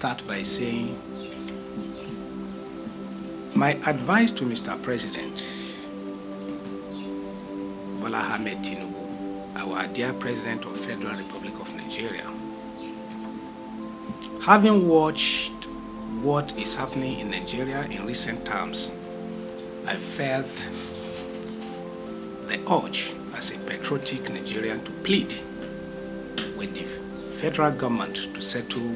start by saying my advice to Mr. President Bola Ahmed Tinubu, our dear President of Federal Republic of Nigeria, having watched what is happening in Nigeria in recent times, I felt the urge as a patriotic Nigerian to plead with the federal government to settle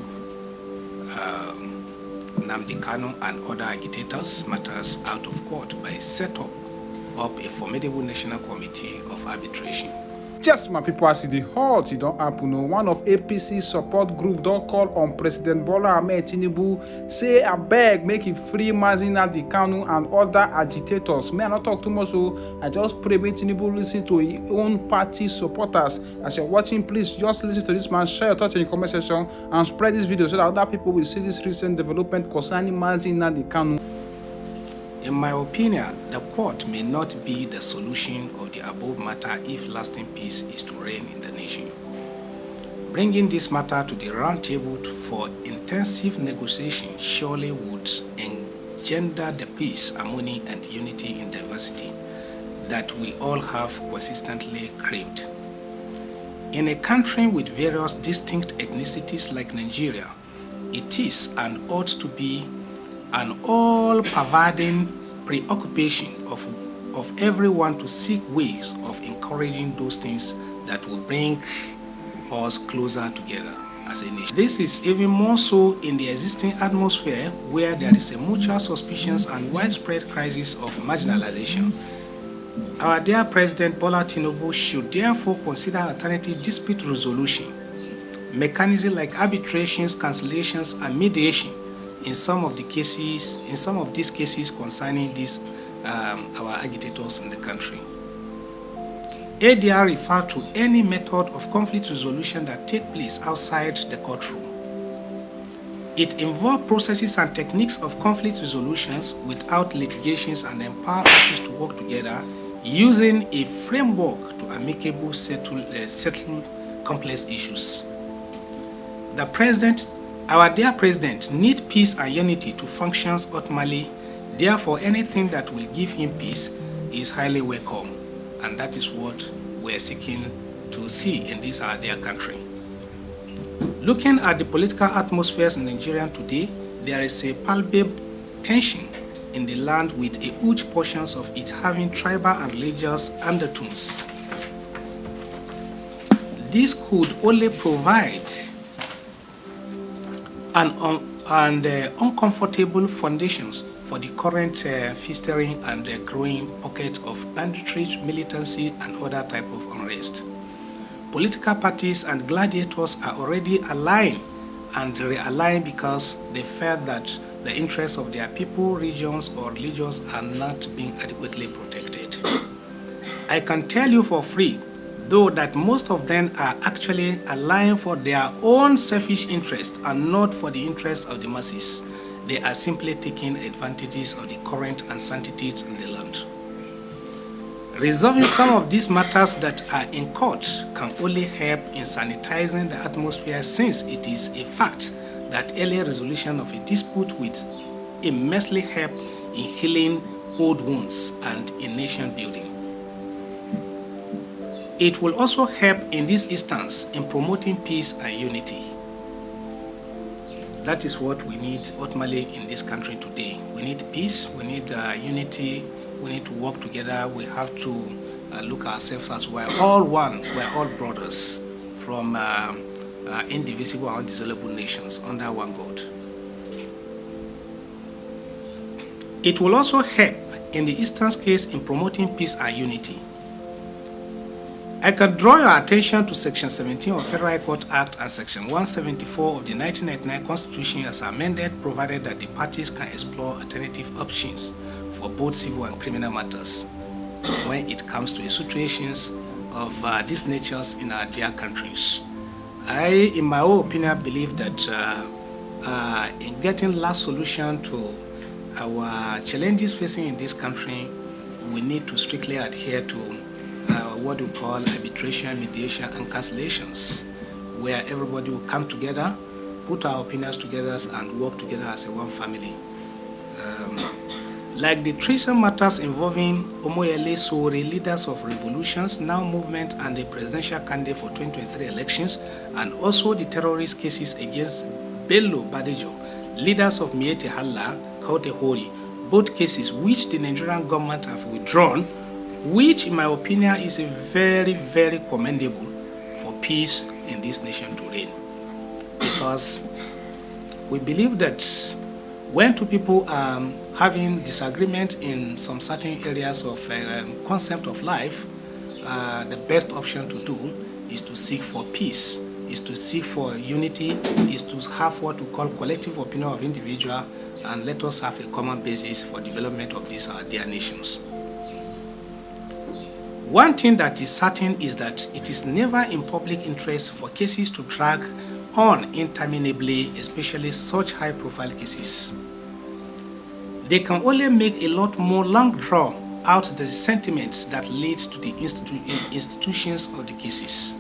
Nnamdi Kanu and other agitators matters out of court by setting up a formidable national committee of arbitration. Just my people, as the hot, it don't happen. One of APC support group don't call on President Bola Ahmed Tinubu, say I beg make it free Nnamdi Kanu and other agitators. May I not talk too much, so I just pray make Tinubu listen to his own party supporters. As you're watching, please just listen to this man, share your thoughts in the comment section, and spread this video so that other people will see this recent development concerning Nnamdi Kanu. In my opinion, the court may not be the solution of the above matter if lasting peace is to reign in the nation. Bringing this matter to the round table for intensive negotiation surely would engender the peace, harmony, and unity in diversity that we all have persistently craved. In a country with various distinct ethnicities like Nigeria, it is and ought to be an all-pervading preoccupation of everyone to seek ways of encouraging those things that will bring us closer together as a nation. This is even more so in the existing atmosphere where there is a mutual suspicions and widespread crisis of marginalization. Our dear President Bola Tinubu should therefore consider alternative dispute resolution mechanisms like arbitrations, cancellations, and mediation in some of these cases concerning our agitators in the country. ADR refer to any method of conflict resolution that take place outside the courtroom. It involves processes and techniques of conflict resolutions without litigations and empower parties to work together using a framework to amicably settle complex issues. Our dear President needs peace and unity to function optimally. Therefore, anything that will give him peace is highly welcome, and that is what we're seeking to see in this our dear country. Looking at the political atmospheres in Nigeria today, there is a palpable tension in the land with a huge portions of it having tribal and religious undertones. This could only provide uncomfortable foundations for the current festering and growing pocket of banditry, militancy, and other type of unrest. Political parties and gladiators are already aligned and realigned because they felt that the interests of their people, regions, or religions are not being adequately protected. I can tell you for free, though, that most of them are actually aligned for their own selfish interests and not for the interests of the masses. They are simply taking advantages of the current uncertainties in the land. Resolving some of these matters that are in court can only help in sanitizing the atmosphere, since it is a fact that early resolution of a dispute will immensely help in healing old wounds and in nation building. It will also help in this instance in promoting peace and unity. That is what we need ultimately in this country today. We need peace, we need unity, we need to work together. We have to look at ourselves as we're all one, we're all brothers from indivisible and indissoluble nations under one God. It will also help in the instance case in promoting peace and unity. I can draw your attention to Section 17 of Federal Court Act and Section 174 of the 1999 Constitution as amended, provided that the parties can explore alternative options for both civil and criminal matters when it comes to situations of these natures in our dear countries. I, in my own opinion, believe that in getting last solution to our challenges facing in this country, we need to strictly adhere to what we call arbitration, mediation, and cancellations, where everybody will come together put our opinions together and work together as a one family. Like the treason matters involving Omoyele Sowore, leaders of revolutions, now movement, and the presidential candidate for 2023 elections, and also the terrorist cases against Bello Badejo, leaders of Miete Halla, Kaute Hori, both cases which the Nigerian government have withdrawn, which in my opinion is a very, very commendable for peace in this nation to reign. Because we believe that when two people are having disagreement in some certain areas of concept of life, the best option to do is to seek for peace, is to seek for unity, is to have what we call collective opinion of individual, and let us have a common basis for development of these our dear nations. One thing that is certain is that it is never in public interest for cases to drag on interminably, especially such high-profile cases. They can only make a lot more long draw out the sentiments that lead to the institutions of the cases.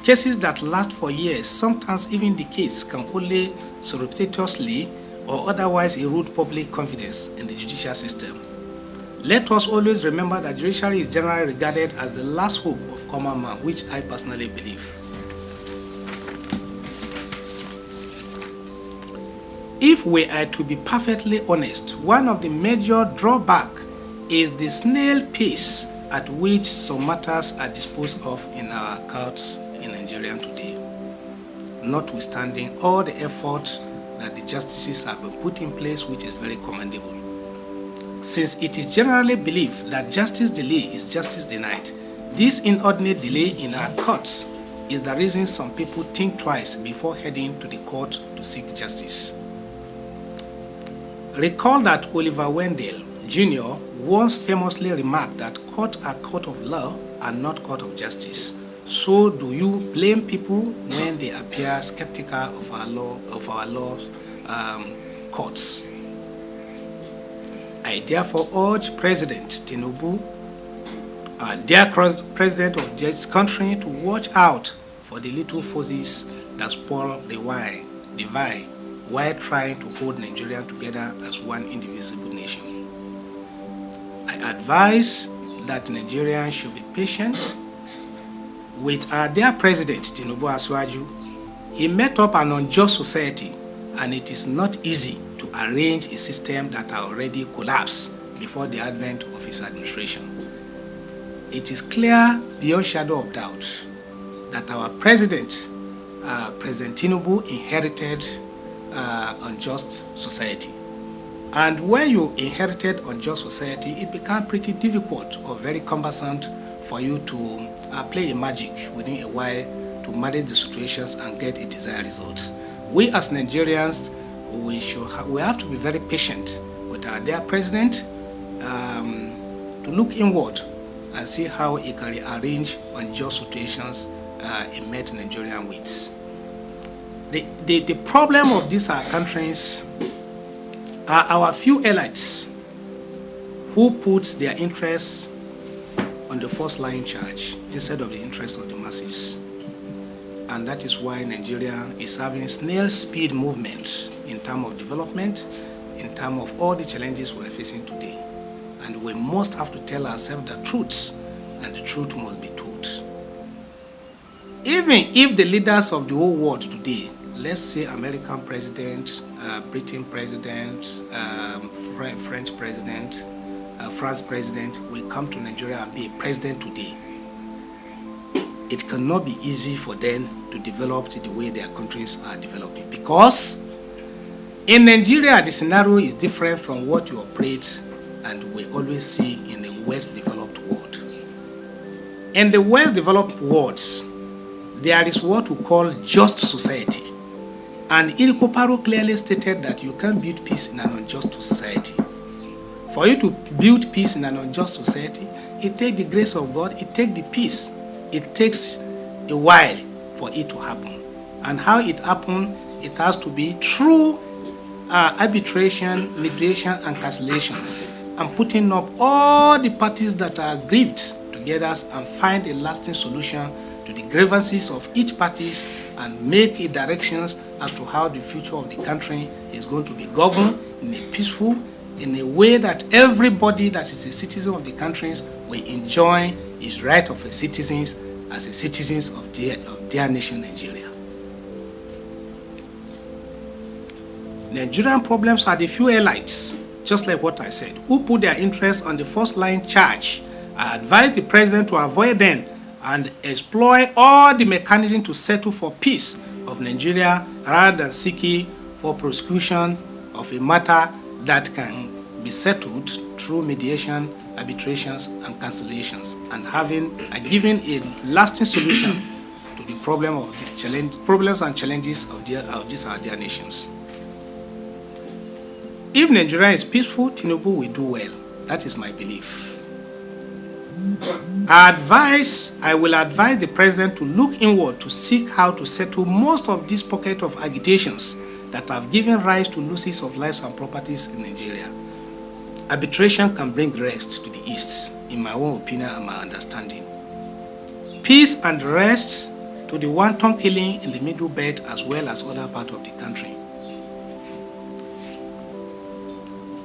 Cases that last for years, sometimes even decades, can only surreptitiously or otherwise erode public confidence in the judicial system. Let us always remember that judiciary is generally regarded as the last hope of common man, which I personally believe. If we are to be perfectly honest, one of the major drawbacks is the snail pace at which some matters are disposed of in our courts in Nigeria today, notwithstanding all the effort that the justices have been put in place, which is very commendable. Since it is generally believed that justice delay is justice denied, this inordinate delay in our courts is the reason some people think twice before heading to the court to seek justice. Recall that Oliver Wendell Jr. once famously remarked that courts are court of law and not court of justice. So do you blame people when they appear skeptical of our law courts? I therefore urge President Tinubu, dear President of this country, to watch out for the little forces that spoil the vine while trying to hold Nigeria together as one indivisible nation. I advise that Nigerians should be patient with our dear President Tinubu Aswaju. He met up an unjust society, and it is not easy to arrange a system that already collapsed before the advent of his administration. It is clear beyond shadow of doubt that our President Tinubu inherited unjust society. And when you inherited unjust society, it became pretty difficult or very cumbersome for you to play a magic within a while to manage the situations and get a desired result. We as Nigerians, we have to be very patient with our dear president to look inward and see how he can rearrange unjust situations in met Nigerian ways. The problem of these countries are our few elites who put their interests on the first line charge instead of the interests of the masses. And that is why Nigeria is having snail speed movement in terms of development, in terms of all the challenges we are facing today. And we must have to tell ourselves the truth, and the truth must be told. Even if the leaders of the whole world today, let's say American president, Britain president, French president, France president, will come to Nigeria and be a president today, it cannot be easy for them to develop the way their countries are developing. Because in Nigeria, the scenario is different from what you operate and we always see in the West developed world. In the West developed worlds, there is what we call just society. And Irikoparo clearly stated that you can't build peace in an unjust society. For you to build peace in an unjust society, it takes the grace of God, it takes the peace. It takes a while for it to happen. And how it happens, it has to be through arbitration, mediation, and cancellations, and putting up all the parties that are aggrieved together and find a lasting solution to the grievances of each party and make it directions as to how the future of the country is going to be governed in a peaceful, in a way that everybody that is a citizen of the country will enjoy his right of a citizens as a citizens of their nation, Nigeria. Nigerian problems are the few elites, just like what I said, who put their interests on the first line charge. I advise the president to avoid them and exploit all the mechanisms to settle for peace of Nigeria rather than seeking for prosecution of a matter that can be settled through mediation, arbitrations, and cancellations, and giving a lasting solution to the problems and challenges of their nations. If Nigeria is peaceful, Tinubu will do well. That is my belief. I will advise the president to look inward to seek how to settle most of these pockets of agitations that have given rise to losses of lives and properties in Nigeria. Arbitration can bring rest to the East, in my own opinion and my understanding. Peace and rest to the wanton killing in the Middle Belt as well as other parts of the country.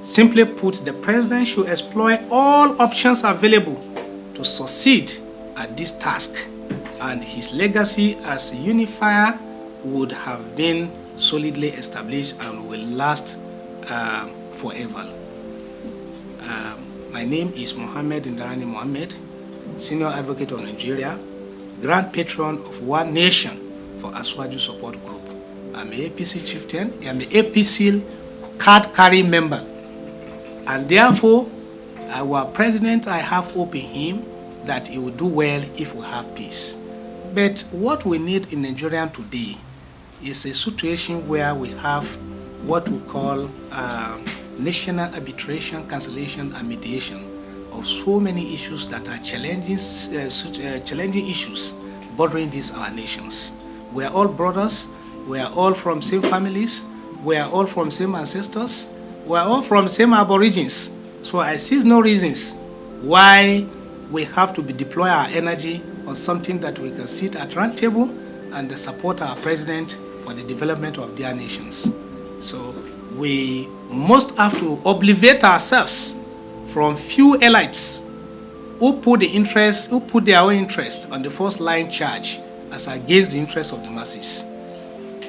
Simply put, the president should exploit all options available to succeed at this task, and his legacy as a unifier would have been solidly established and will last forever. My name is Mohammed Ndarani Mohammed, Senior Advocate of Nigeria, Grand Patron of One Nation for Aswaju Support Group. I'm an APC chieftain, I'm an APC card carrying member. And therefore, our president, I have hope in him that he will do well if we have peace. But what we need in Nigeria today is a situation where we have what we call national arbitration, cancellation, and mediation of so many issues that are challenging issues bordering our nations. We are all brothers, we are all from same families, we are all from same ancestors, we are all from same aborigines. So I see no reasons why we have to deploy our energy on something that we can sit at round table and support our president for the development of their nations. So we must have to obligate ourselves from few elites who put their own interest on the first line charge as against the interest of the masses.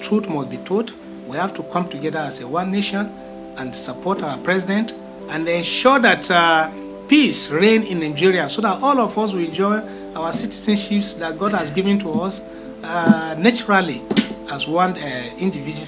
Truth must be told. We have to come together as a one nation and support our president and ensure that peace reign in Nigeria so that all of us will enjoy our citizenships that God has given to us naturally as one individual.